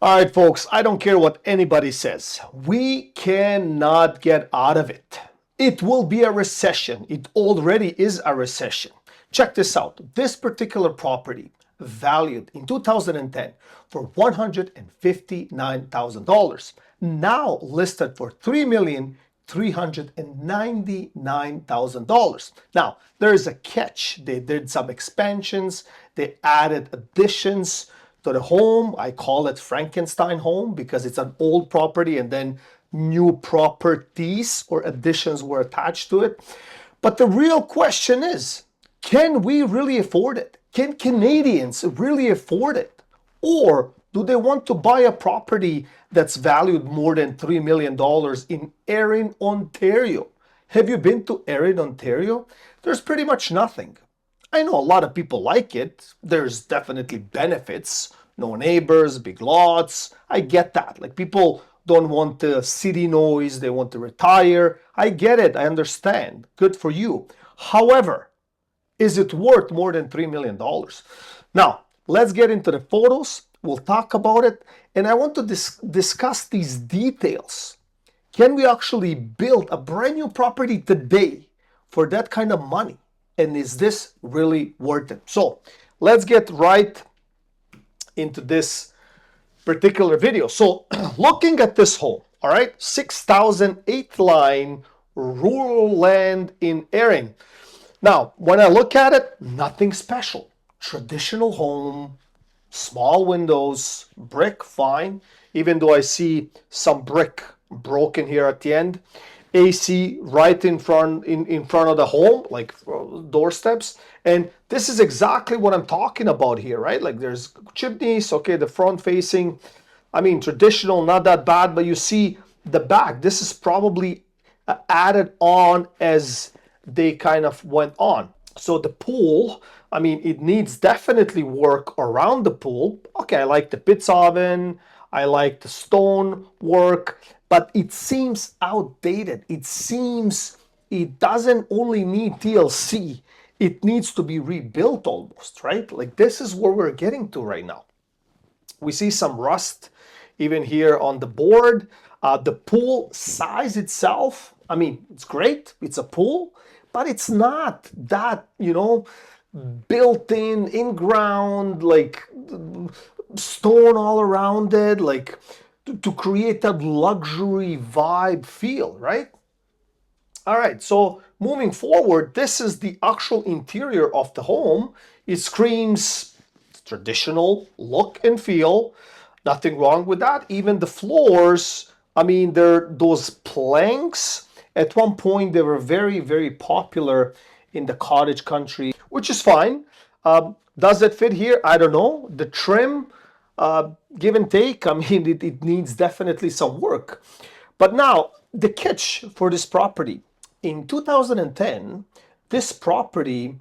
All right, folks, I don't care what anybody says. We cannot get out of it. It will be a recession. It already is a recession. Check this out. This particular property valued in 2010 for $159,000, now listed for $3,399,000. Now, there is a catch. They did some expansions, they added additions to the home. I call it Frankenstein home because it's an old property and then new properties or additions were attached to it. But the real question is, can we really afford it? Can Canadians really afford it? Or do they want to buy a property that's valued more than $3 million in Erin, Ontario? Have you been to Erin, Ontario? There's pretty much nothing. I know a lot of people like it. There's definitely benefits. No neighbors, big lots. I get that. Like, people don't want the city noise. They want to retire. I get it. I understand. Good for you. However, is it worth more than $3 million? Now, let's get into the photos. We'll talk about it. And I want to discuss these details. Can we actually build a brand new property today for that kind of money? And is this really worth it? So let's get right into this particular video. So looking at this home, all right, 6,008 line rural land in Erin. Now, when I look at it, nothing special. Traditional home, small windows, brick, fine. Even though I see some brick broken here at the end. AC right in front of the home, like doorsteps. And this is exactly what I'm talking about here, right? Like, there's chimneys, okay, the front facing, I mean, traditional, not that bad, but you see the back. This is probably added on as they kind of went on. So the pool, I mean, it needs definitely work around the pool. Okay, I like the pits oven, I like the stone work, but it seems outdated. It seems it doesn't only need TLC, it needs to be rebuilt almost, right? Like, this is where we're getting to right now. We see some rust even here on the board. The pool size itself, I mean, it's great. It's a pool, but it's not that, built in ground, like stone all around it, like to create that luxury vibe feel, right? All right, so moving forward, this is the actual interior of the home. It screams traditional look and feel. Nothing wrong with that. Even the floors, I mean, they're those planks. At one point, they were very, very popular in the cottage country, which is fine. Does it fit here? I don't know. The trim, give and take, I mean, it needs definitely some work. But now, the catch for this property. In 2010, this property,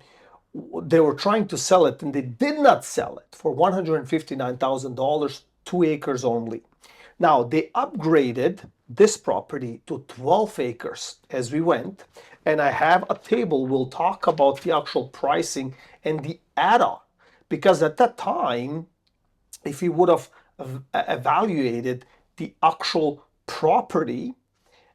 they were trying to sell it and they did not sell it for $159,000, 2 acres only. Now, they upgraded this property to 12 acres as we went. And I have a table. We'll talk about the actual pricing and the add-on. Because at that time, if you would have evaluated the actual property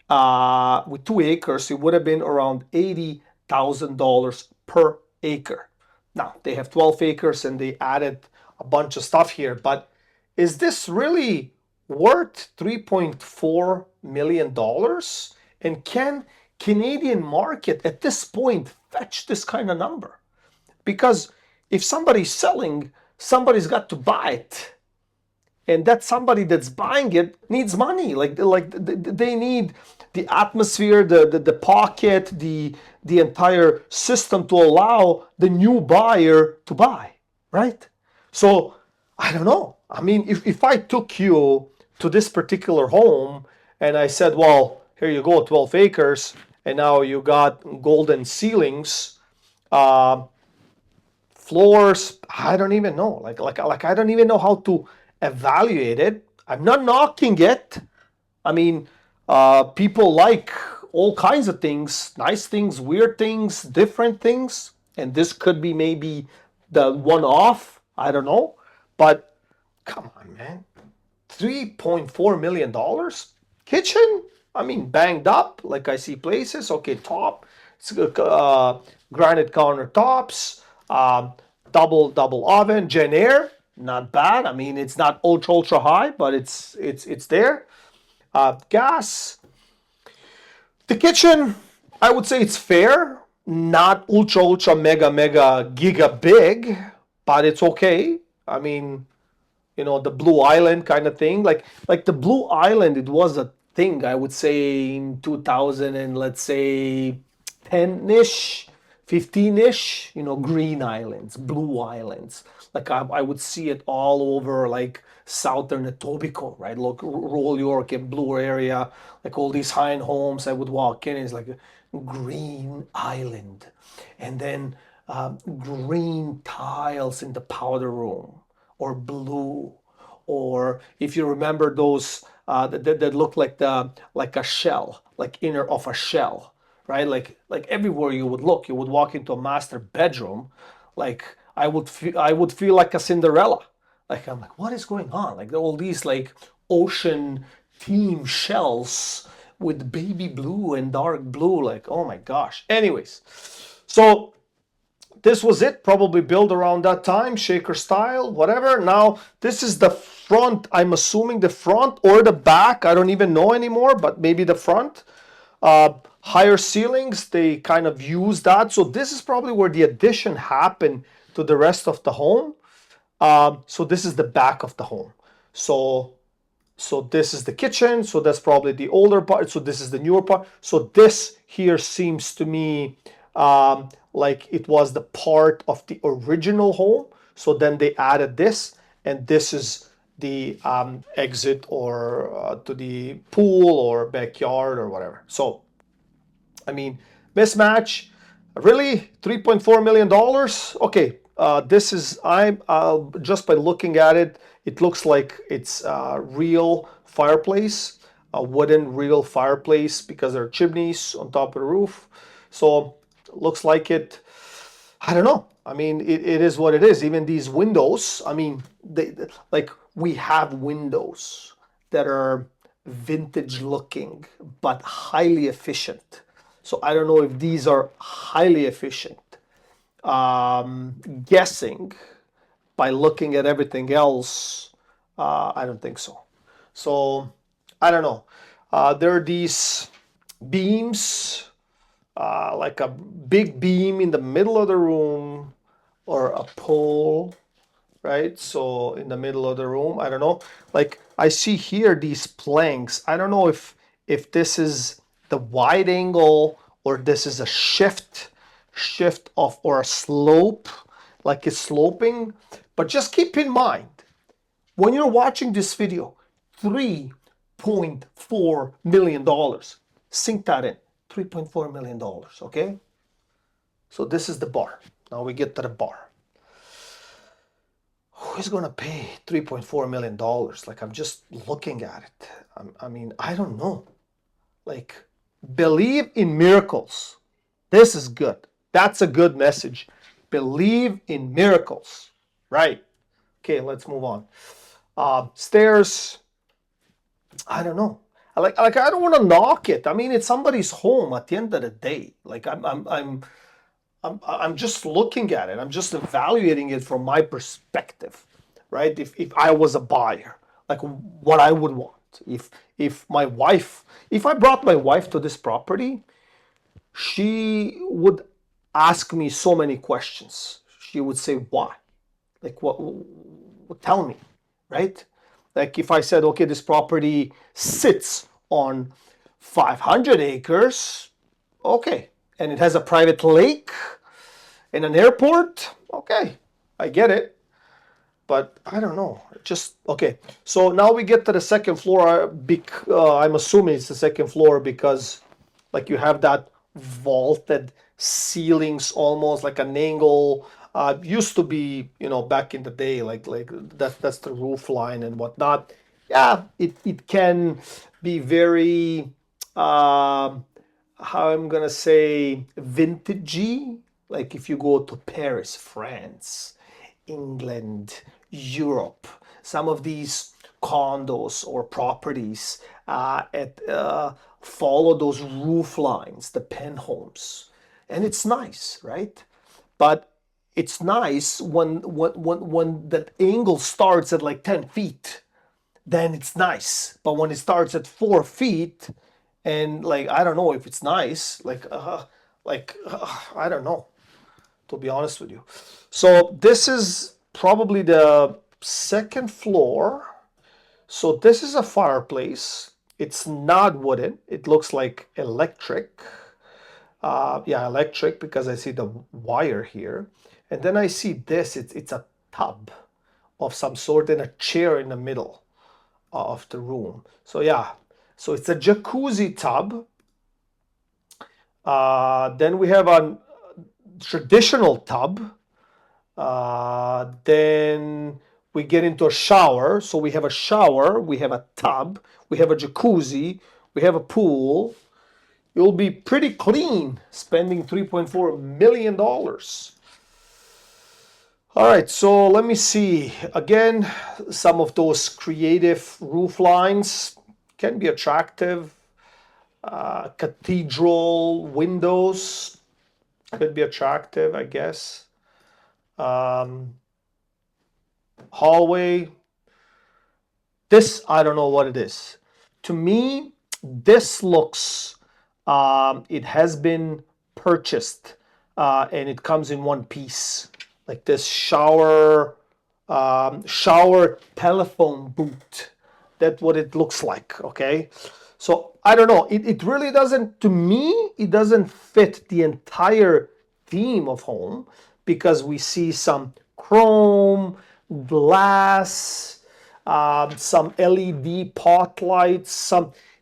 with 2 acres, it would have been around $80,000 per acre. Now, they have 12 acres and they added a bunch of stuff here, but is this really worth $3.4 million? And can Canadian market at this point fetch this kind of number? Because if somebody's selling, somebody's got to buy it. And that somebody that's buying it needs money. Like they need the atmosphere, the pocket, the entire system to allow the new buyer to buy, right? So I don't know. I mean, if I took you to this particular home and I said, well, here you go, 12 acres, and now you got golden ceilings, floors, I don't even know. Like I don't even know how to evaluate it. I'm not knocking it. I mean, people like all kinds of things, nice things, weird things, different things, and this could be maybe the one off. I don't know, but come on, man. $3.4 million. Kitchen, I mean, banged up, like I see places. Okay, top, it's granite countertops, double oven, Gen Air, not bad. I mean, it's not ultra high, but it's there. Gas. The kitchen, I would say it's fair. Not ultra mega giga big, but it's okay. I mean, the Blue Island kind of thing. Like the Blue Island, it was a thing, I would say, in 2000 and let's say 10-ish, 15-ish, green islands, blue islands. Like I would see it all over like southern Etobicoke, right? Look, Royal York and Blue area, like all these high-end homes. I would walk in, it's like a green island. And then green tiles in the powder room, or blue, or if you remember those that look like a shell, like inner of a shell, right? Like everywhere you would look, you would walk into a master bedroom, like I would feel like a Cinderella. Like I'm like, what is going on? Like all these like ocean theme shells with baby blue and dark blue. Like, oh my gosh. Anyways, so this was it, probably built around that time, shaker style, whatever. Now this is the front, I'm assuming the front or the back, I don't even know anymore, but maybe the front. Higher ceilings, they kind of use that. So this is probably where the addition happened to the rest of the home. So this is the back of the home. So this is the kitchen, so that's probably the older part, so this is the newer part. So this here seems to me like it was the part of the original home. So then they added this, and this is the exit or to the pool or backyard or whatever. So, I mean, mismatch, really $3.4 million. Okay, this is, I'm just by looking at it, it looks like it's a real fireplace, a wooden real fireplace, because there are chimneys on top of the roof. So looks like it. I don't know. I mean, it is what it is. Even these windows, I mean, like we have windows that are vintage looking but highly efficient. So I don't know if these are highly efficient. Guessing by looking at everything else, I don't think so. So I don't know. There are these beams, like a big beam in the middle of the room, or a pole, right? So in the middle of the room, I don't know. Like I see here these planks. I don't know if this is the wide angle or this is a shift of, or a slope, like it's sloping. But just keep in mind, when you're watching this video, $3.4 million. Sink that in. $3.4 million, okay? So this is the bar. Now we get to the bar. Who is going to pay $3.4 million? Like, I'm just looking at it. I mean, I don't know. Like, believe in miracles. This is good. That's a good message. Believe in miracles. Right. Okay, let's move on. Stairs. I don't know. Like I don't want to knock it. I mean, it's somebody's home at the end of the day. Like I'm just looking at it. I'm just evaluating it from my perspective, right? If I was a buyer, like what I would want. If I brought my wife to this property, she would ask me so many questions. She would say, why? Like what tell me, right? Like if I said, okay, this property sits on 500 acres, okay, and it has a private lake and an airport, okay, I get it. But I don't know, just, okay. So now we get to the second floor. I'm assuming it's the second floor because like you have that vaulted ceilings, almost like an angle. Used to be, back in the day, like that's the roof line and whatnot. Yeah, it can be very, how I'm gonna say, vintagey. Like if you go to Paris, France, England, Europe, some of these condos or properties follow those roof lines, the pen homes, and it's nice, right? But it's nice when that angle starts at like 10 feet, then it's nice. But when it starts at 4 feet, and like I don't know if it's nice, I don't know, to be honest with you. So this is probably the second floor. So this is a fireplace. It's not wooden. It looks like electric. Yeah, electric, because I see the wire here. And then I see this. It's a tub of some sort and a chair in the middle of the room. So yeah, so it's a jacuzzi tub. Then we have a traditional tub. Then we get into a shower. So we have a shower, we have a tub, we have a jacuzzi, we have a pool. You'll be pretty clean spending $3.4 million. All right, so let me see. Again, some of those creative roof lines can be attractive. Cathedral windows could be attractive, I guess. Hallway. This, I don't know what it is. To me, this looks, it has been purchased and it comes in one piece. Like this shower telephone booth. That's what it looks like, okay? So I don't know. It really doesn't, to me, it doesn't fit the entire theme of home, because we see some chrome, glass, some LED pot lights,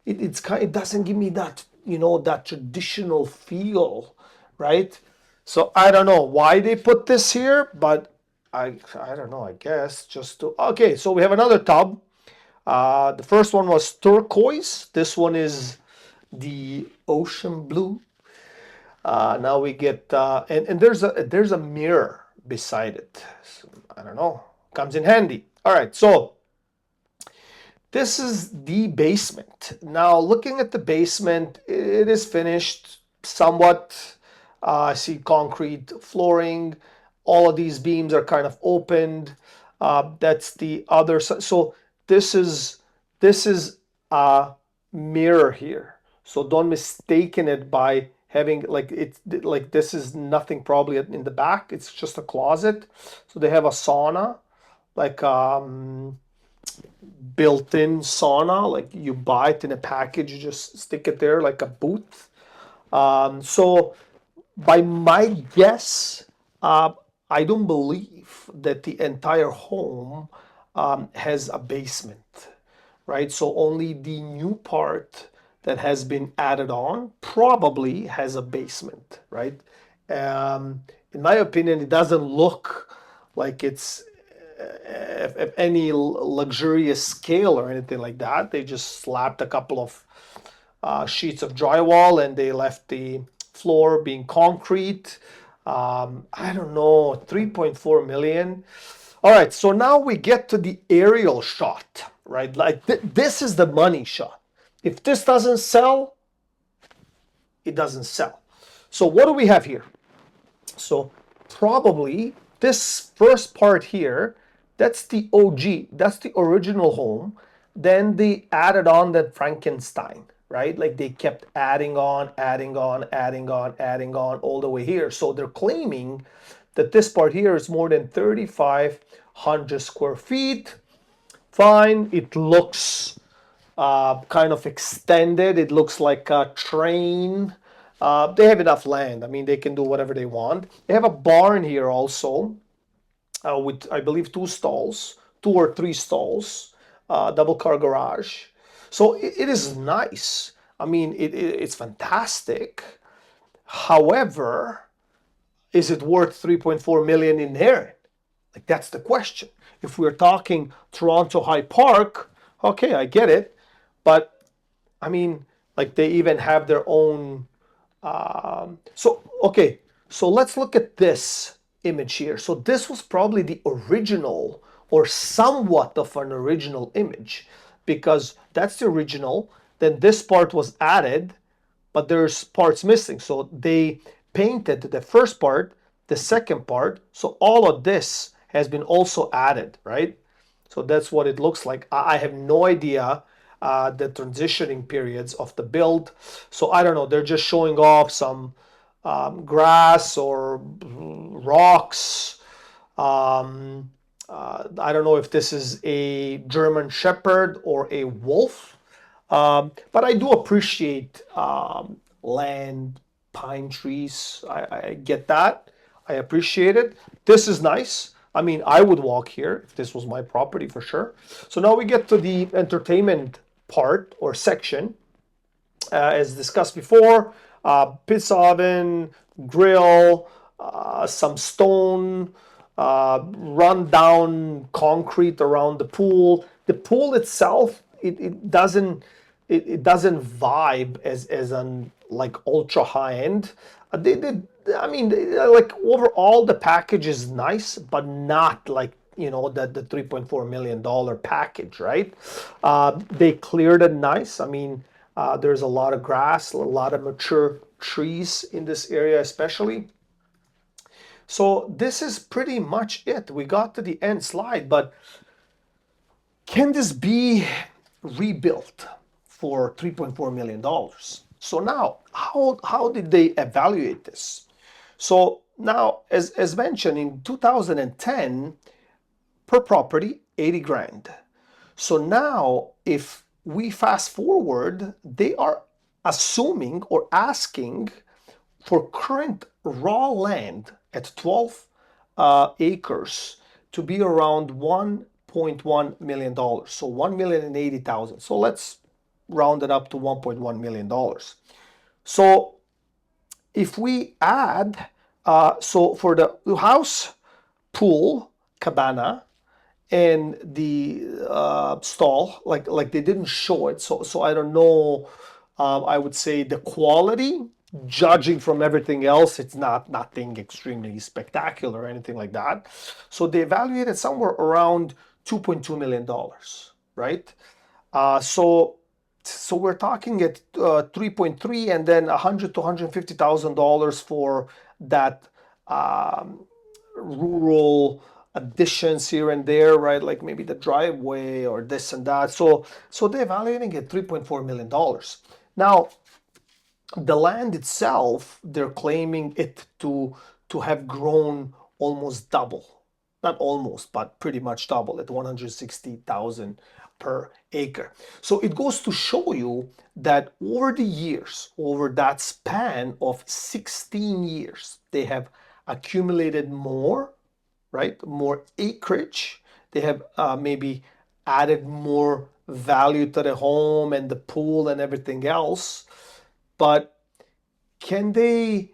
it doesn't give me that, that traditional feel, right? So I don't know why they put this here, but I don't know, I guess just to, okay, so we have another tub. The first one was turquoise. This one is the ocean blue. Now we get, and there's a mirror beside it. So, I don't know, comes in handy. All right, so this is the basement. Now looking at the basement, it is finished somewhat. I see concrete flooring. All of these beams are kind of opened. That's the other side. So this is a mirror here. So don't mistaken it by having like it's like this is nothing probably in the back. It's just a closet. So they have a sauna, like built-in sauna. Like you buy it in a package, you just stick it there like a booth. So by my guess, I don't believe that the entire home has a basement, right? So only the new part that has been added on probably has a basement, right? In my opinion, it doesn't look like it's if any luxurious scale or anything like that. They just slapped a couple of sheets of drywall and they left the floor being concrete. I don't know, 3.4 million. All right, so now we get to the aerial shot, right? Like this is the money shot. If this doesn't sell, it doesn't sell. So what do we have here? So probably this first part here, that's the OG, that's the original home. Then they added on that Frankenstein, right? Like they kept adding on, adding on, adding on, adding on all the way here. So they're claiming that this part here is more than 3,500 square feet. Fine, it looks kind of extended. It looks like a train. They have enough land. I mean, they can do whatever they want. They have a barn here also with, I believe, 2 or 3 stalls, double car garage. So it is nice. I mean, it's fantastic. However, is it worth 3.4 million in there? Like that's the question. If we're talking Toronto High Park, okay, I get it. But I mean, like they even have their own. Okay, so let's look at this image here. So this was probably the original or somewhat of an original image, because that's the original. Then this part was added, but there's parts missing. So they painted the first part, the second part. So all of this has been also added, right? So that's what it looks like. I have no idea the transitioning periods of the build. So I don't know. They're just showing off some grass or rocks. I don't know if this is a German Shepherd or a wolf. But I do appreciate land, pine trees. I get that. I appreciate it. This is nice. I mean, I would walk here if this was my property for sure. So now we get to the entertainment part or section. As discussed before, pizza oven, grill, some stone, run down concrete around the pool. The pool itself, it doesn't vibe as an like ultra high end. They did. I mean, like overall the package is nice, but not like the $3.4 million package, right? They cleared it nice. I mean, there's a lot of grass, a lot of mature trees in this area, especially. So this is pretty much it. We got to the end slide, but can this be rebuilt for $3.4 million? So now, how did they evaluate this? So now, as mentioned, in 2010, per property, 80 grand. So now, if we fast forward, they are assuming or asking for current raw land at 12 acres to be around $1.1 million. So $1,080,000. So let's round it up to $1.1 million. So if we add, so for the house, pool, cabana, and the stall, like they didn't show it, so I don't know. I would say the quality, judging from everything else, it's nothing extremely spectacular or anything like that. So they evaluated somewhere around $2.2 million, right? So we're talking at 3.3, and then $100,000 to $150,000 for that rural additions here and there, right? Like maybe the driveway or this and that. So they're evaluating at $3.4 million. Now, the land itself, they're claiming it to have grown almost double. Not almost, but pretty much double at 160,000 per acre. So it goes to show you that over the years, over that span of 16 years, they have accumulated more, right? More acreage. They have maybe added more value to the home and the pool and everything else. But can they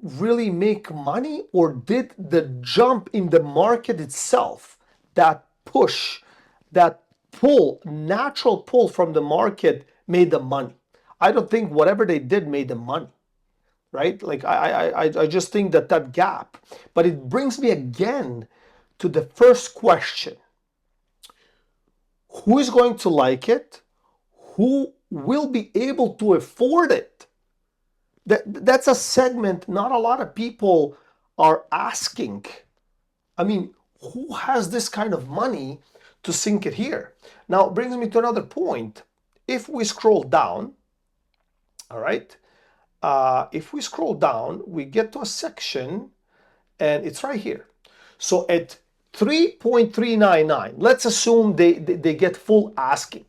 really make money, or did the jump in the market itself, that push, that pull, natural pull from the market made them money? I don't think whatever they did made them money, right? Like I just think that gap. But it brings me again to the first question. Who is going to like it? Who will be able to afford it? That's a segment not a lot of people are asking. I mean, who has this kind of money to sink it here? Now, it brings me to another point. If we scroll down, all right, if we scroll down, we get to a section, and it's right here. So at 3.399, let's assume they get full asking.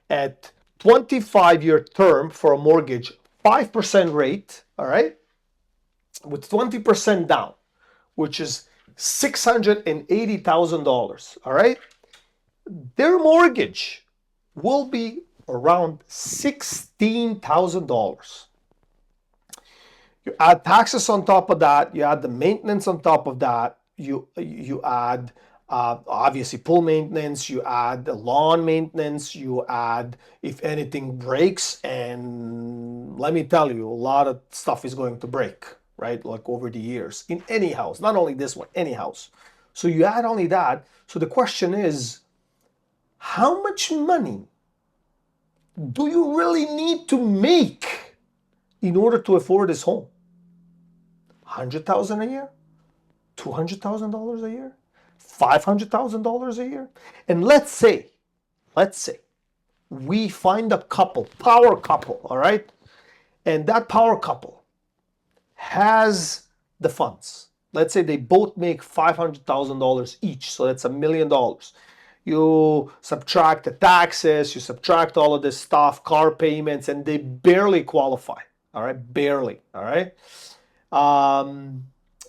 At 25-year term for a mortgage, 5% rate, all right, with 20% down, which is $680,000, all right, their mortgage will be around $16,000. You add taxes on top of that, you add the maintenance on top of that, you add obviously pool maintenance, you add the lawn maintenance, you add if anything breaks, and let me tell you, a lot of stuff is going to break, right? Like over the years in any house, not only this one, any house. So you add only that. So the question is, how much money do you really need to make in order to afford this home? $100,000 a year? $200,000 a year? $500,000 a year? And let's say we find a couple, power couple, all right? And that power couple has the funds. Let's say they both make $500,000 each, so that's $1 million. You subtract the taxes, you subtract all of this stuff, car payments, and they barely qualify. All right, barely. All right.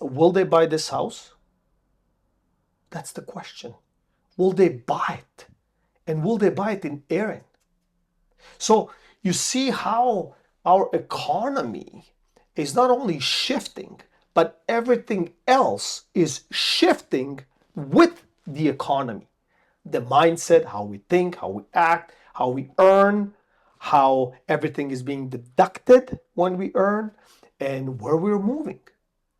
Will they buy this house? That's the question. Will they buy it? And will they buy it in Erin? So you see how our economy is not only shifting, but everything else is shifting with the economy. The mindset, how we think, how we act, how we earn, how everything is being deducted when we earn, and where we're moving,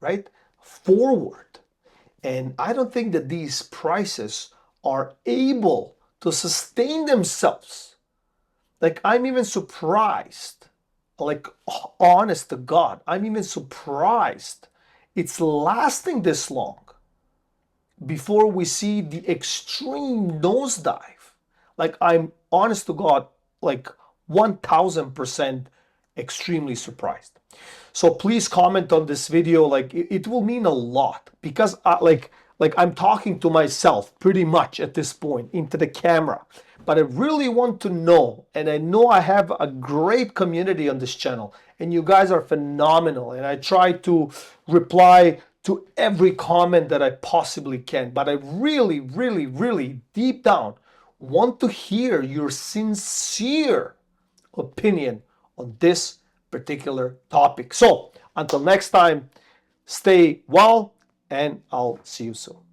right? Forward. And I don't think that these prices are able to sustain themselves. Like, I'm even surprised, like, honest to God, I'm even surprised it's lasting this long before we see the extreme nosedive. Like, I'm honest to God, like 1000% extremely surprised. So please comment on this video. Like, it will mean a lot, because like I'm talking to myself pretty much at this point into the camera. But I really want to know, and I know I have a great community on this channel, and you guys are phenomenal, and I try to reply to every comment that I possibly can. But I really, really, really deep down want to hear your sincere opinion on this particular topic. So until next time, stay well, and I'll see you soon.